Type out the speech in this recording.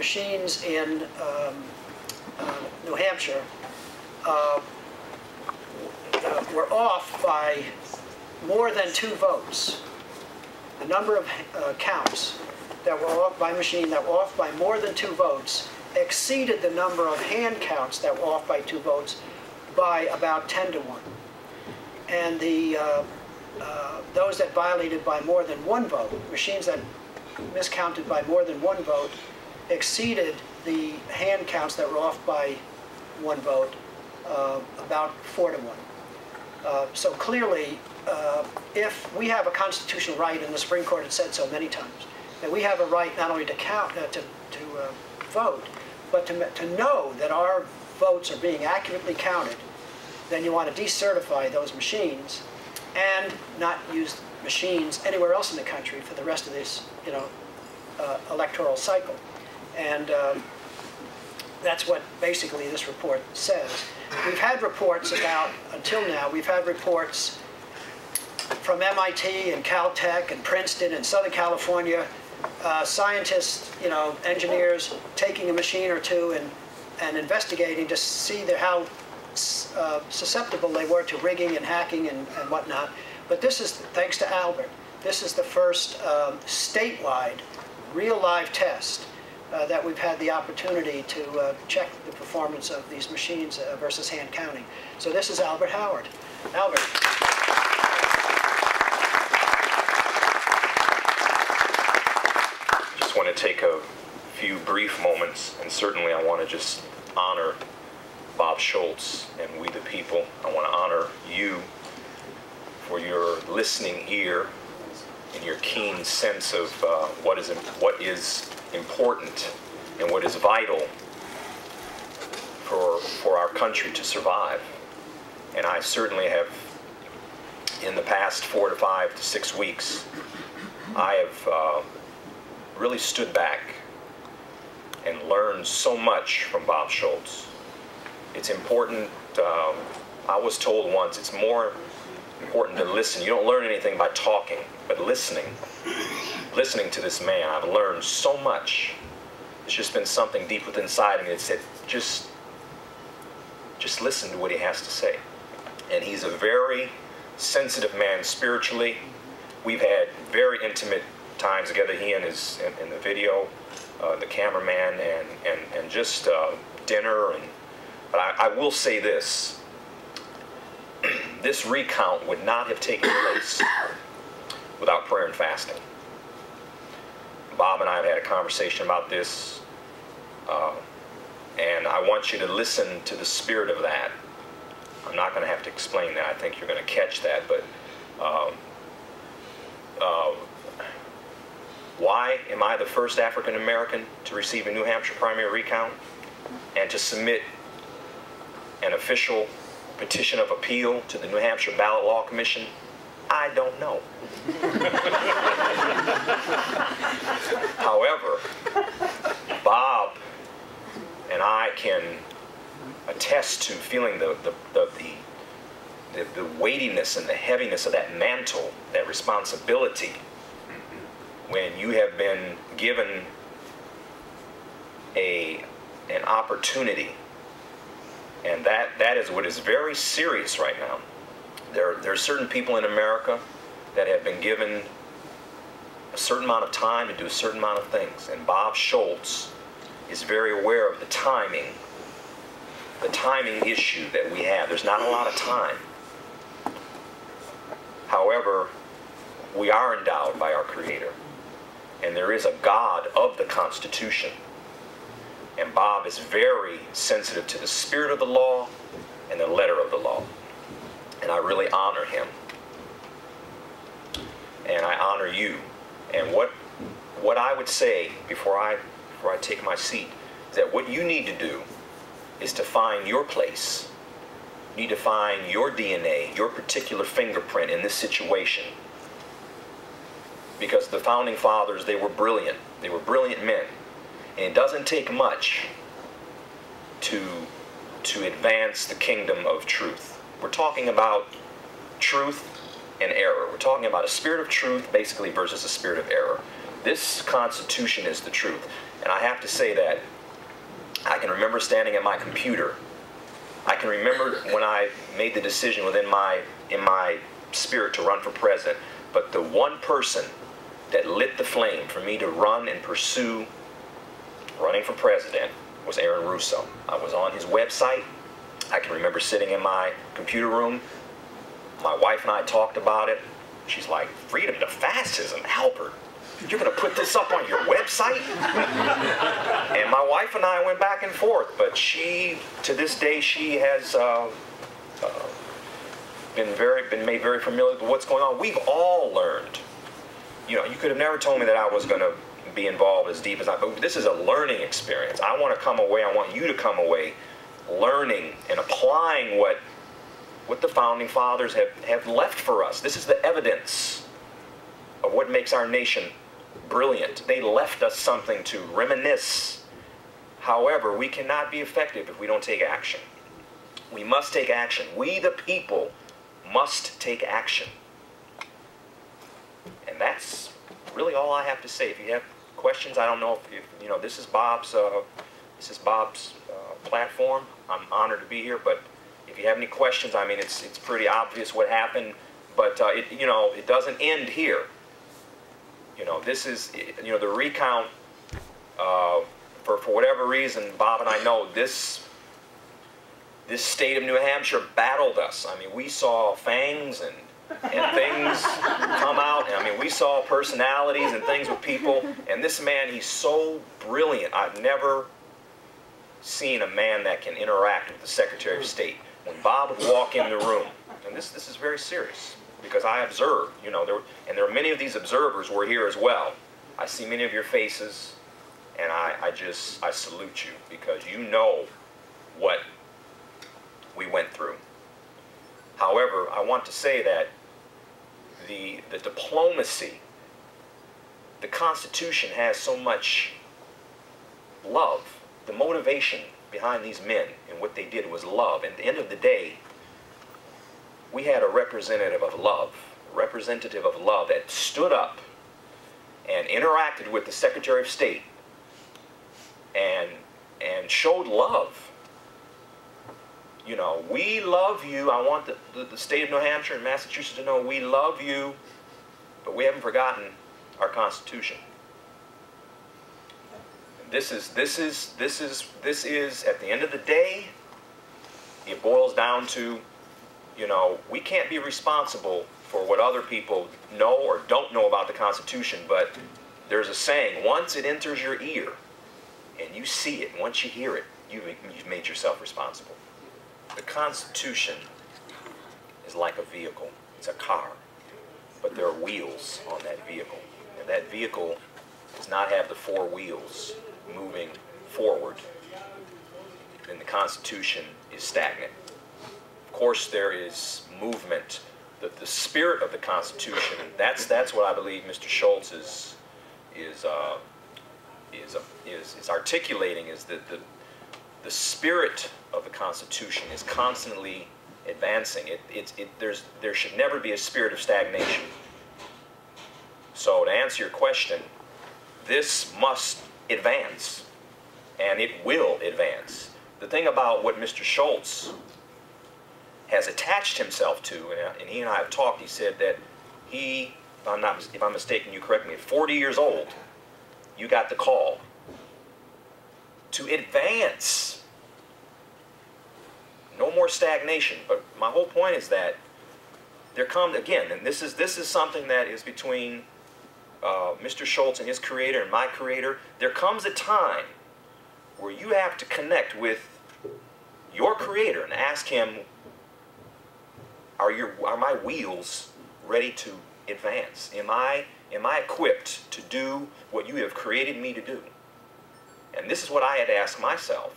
machines in New Hampshire were off by more than 2 votes. The number of counts that were off by machine that were off by more than 2 votes exceeded the number of hand counts that were off by 2 votes by about 10 to 1. And those that violated by more than 1 vote, machines that miscounted by more than 1 vote, exceeded the hand counts that were off by 1 vote about 4 to 1. So clearly, if we have a constitutional right, and the Supreme Court has said so many times, that we have a right not only to count, to vote, but to know that our votes are being accurately counted, then you want to decertify those machines and not use machines anywhere else in the country for the rest of this, electoral cycle. And that's what basically this report says. We've had reports about, until now, we've had reports from MIT and Caltech and Princeton and Southern California, scientists, engineers taking a machine or two and investigating to see how susceptible they were to rigging and hacking and whatnot. But this is, thanks to Albert, this is the first statewide, real live test that we've had the opportunity to check the performance of these machines versus hand counting. So this is Albert Howard. Albert. Just want to take a few brief moments, and certainly I want to just honor Bob Schultz and we the people. I want to honor you for your listening ear and your keen sense of what is important and what is vital for our country to survive. And I certainly have, in the past 4 to 5 to 6 weeks, I have really stood back and learned so much from Bob Schultz. It's important, I was told once, it's more important to listen. You don't learn anything by talking, but listening to this man, I've learned so much. It's just been something deep within inside me that said, just listen to what he has to say. And he's a very sensitive man spiritually. We've had very intimate times together, he and his, in the video, the cameraman, and just dinner. But I will say this, this recount would not have taken place without prayer and fasting. Bob and I have had a conversation about this, and I want you to listen to the spirit of that. I'm not going to have to explain that. I think you're going to catch that. But why am I the first African American to receive a New Hampshire primary recount and to submit an official petition of appeal to the New Hampshire Ballot Law Commission? I don't know. However, Bob and I can attest to feeling the weightiness and the heaviness of that mantle, that responsibility, when you have been given an opportunity. And that is what is very serious right now. There are certain people in America that have been given a certain amount of time to do a certain amount of things. And Bob Schultz is very aware of the timing issue that we have. There's not a lot of time. However, we are endowed by our Creator. And there is a God of the Constitution. And Bob is very sensitive to the spirit of the law and the letter of the law. And I really honor him. And I honor you. And what I would say before I take my seat is that what you need to do is to find your place. You need to find your DNA, your particular fingerprint in this situation. Because the founding fathers, they were brilliant. They were brilliant men. And it doesn't take much to advance the kingdom of truth. We're talking about truth and error. We're talking about a spirit of truth, basically, versus a spirit of error. This Constitution is the truth. And I have to say that I can remember standing at my computer. I can remember when I made the decision in my spirit to run for president. But the one person that lit the flame for me to run and pursue running for president was Aaron Russo. I was on his website. I can remember sitting in my computer room. My wife and I talked about it. She's like, freedom to fascism, Albert. You're going to put this up on your website? And my wife and I went back and forth, but she, to this day, she has been made very familiar with what's going on. We've all learned. You know, you could have never told me that I was going to be involved as deep as I, but this is a learning experience. I want to come away, I want you to come away learning and applying what the Founding Fathers have left for us. This is the evidence of what makes our nation brilliant. They left us something to reminisce. However, we cannot be effective if we don't take action. We must take action. We, the people, must take action. And that's really all I have to say. If you have questions, I don't know if you know, this is Bob's platform. I'm honored to be here, but if you have any questions, I mean, it's pretty obvious what happened, but you know, it doesn't end here. You know, this is, you know, the recount, for whatever reason, Bob and I know this state of New Hampshire battled us. I mean, we saw fangs and things come out. I mean, we saw personalities and things with people, and this man, he's so brilliant. I've never seen a man that can interact with the Secretary of State. When Bob would walk in the room, and this is very serious, because I observed, you know, there are many of these observers were here as well. I see many of your faces, and I salute you, because you know what we went through. However, I want to say that the diplomacy, the Constitution has so much love. The motivation behind these men and what they did was love. And at the end of the day, we had a representative of love that stood up and interacted with the Secretary of State and showed love. You know, we love you. I want the state of New Hampshire and Massachusetts to know we love you, but we haven't forgotten our Constitution. This is at the end of the day, it boils down to, you know, we can't be responsible for what other people know or don't know about the Constitution, but there's a saying, once it enters your ear and you see it, once you hear it, you've made yourself responsible. The Constitution is like a vehicle. It's a car, but there are wheels on that vehicle, and that vehicle does not have the four wheels moving forward, then the Constitution is stagnant. Of course, there is movement. The spirit of the Constitution, that's what I believe Mr. Schultz is articulating, is that the spirit of the Constitution is constantly advancing. There should never be a spirit of stagnation. So to answer your question, this must advance, and it will advance. The thing about what Mr. Schultz has attached himself to, and he and I have talked, he said that he, if I'm mistaken, you correct me, at 40 years old, you got the call to advance. No more stagnation. But my whole point is that there comes, again, and this is something that is between Mr. Schultz and his creator and my creator. There comes a time where you have to connect with your creator and ask him, are my wheels ready to advance? Am I equipped to do what you have created me to do? And this is what I had to ask myself.